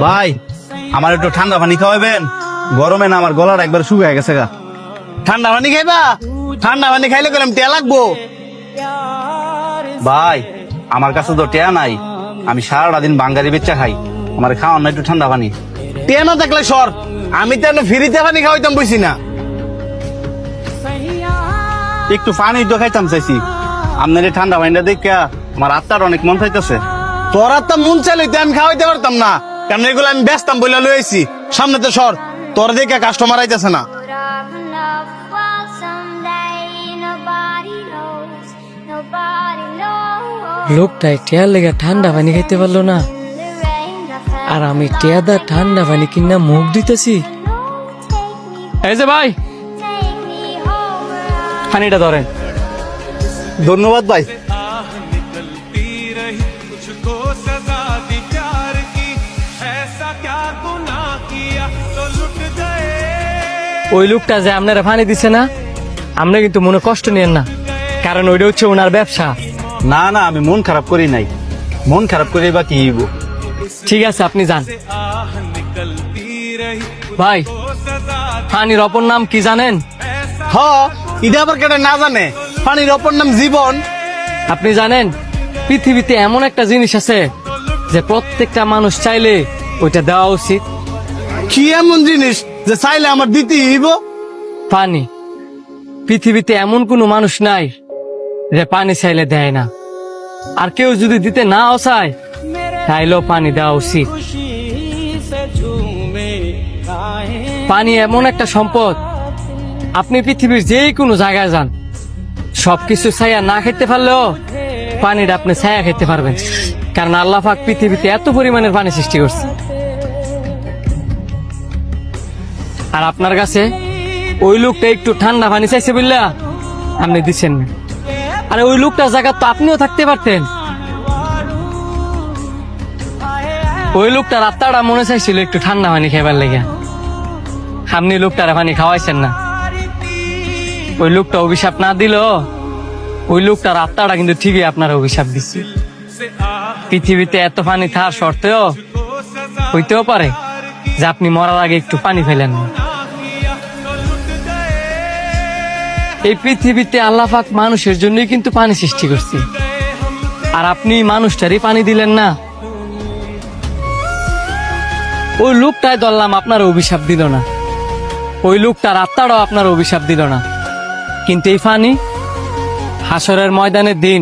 ভাই আমার একটু ঠান্ডা পানি খাওয়াবেন, গরমে না আমার গলাটা একবার শুকিয়ে গেছে গা। ঠান্ডা পানি খাইবা? ঠান্ডা পানি খাইলে গেলাম টিয়া লাগবো। ভাই আমার কাছে তো টেয়া নাই, আমি সারাটা দিন বাঙ্গারি বেচা খাই, আমার খাওয়ান না একটু ঠান্ডা পানি। টিয়া না থাকলে সর, আমি তো এমনি ফ্রিতে পানি খাওয়াইতাম বুঝছি না। একটু পানি তো খাইতাম চাইছি, আপনার এই ঠান্ডা পানিটা দেখে আমার আত্মার অনেক মন চাইতেছে। তোর আর তো মন চাইলে আমি খাওয়াইতে পারতাম না, কারণ এগুলো আমি ব্যস্তাম বলে লইছি। সামনে তো সর, তোর দেখে কাস্টমার আইতেছে না। লোকটা টিয়ার লেগে ঠান্ডা পানি খাইতে পারলো না, আর আমি টিয়াদা ঠান্ডা পানি কিনা মুখ দিতেছি। এই যে ভাই, পানিটা ধরেন। ধন্যবাদ ভাই। ওই লোকটা যে আপনারা পানি দিছে না, আপনি কিন্তু মনে কষ্ট নিয়েন না, কারণ ওইটা হচ্ছে ওনার ব্যবসা। না না, আমি মন খারাপ করি নাই, মন খারাপ করি বা কি হইব। ঠিক আছে, আপনি যান। ভাই, পানির অপর নাম কি জানেন? হ, এটা আবার কেটে না জানে? পানির অপর নাম জীবন। আপনি জানেন পৃথিবীতে এমন একটা জিনিস আছে যে প্রত্যেকটা মানুষ চাইলে ওইটা দেওয়া উচিত? কি এমন জিনিস যে চাইলে আমার দিতে হইব? পানি। পৃথিবীতে এমন কোনো মানুষ নাই যে পানি চাইলে দেয় না, আর কেউ যদি দিতে নাও চায় তাইলেও পানি দেওয়া উচিত। পানি এমন একটা সম্পদ, আপনি পৃথিবীর যে কোনো জায়গায় যান, সবকিছু ছায়া না খেতে পারলেও পানিটা আপনি ছায়া খেতে পারবেন, কারণ আল্লাহ পাক পৃথিবীতে এত পরিমাণের পানি সৃষ্টি করছে। আর আপনার কাছে ওই লোকটা একটু ঠান্ডা পানি চাইছে বললা আপনি দিচ্ছেন না, আর ওই লোকটার জায়গা তো আপনিও থাকতে পারতেন। ওই লোকটার আত্মাটা মনে চাইছিল একটু ঠান্ডা পানি খাইবার লেগে, আপনি লোকটার পানি খাওয়াইছেন না। ওই লোকটা অভিশাপ না দিল, ওই লোকটার আত্মাটা কিন্তু ঠিকই আপনার অভিশাপ দিচ্ছে। পৃথিবীতে এত পানি থাকার সত্ত্বেও হইতেও পারে যে আপনি মরার আগে একটু পানি ফেলেন না। এই পৃথিবীতে আল্লাহ পাক মানুষের জন্যই কিন্তু পানি সৃষ্টি করছে, আর আপনি মানুষটারই পানি দিলেন না। ওই লোকটাই ধরলাম আপনার অভিশাপ দিল না, ওই লোকটার আত্মাটাও আপনার অভিশাপ দিল না, কিন্তু এই পানি হাসরের ময়দানের দিন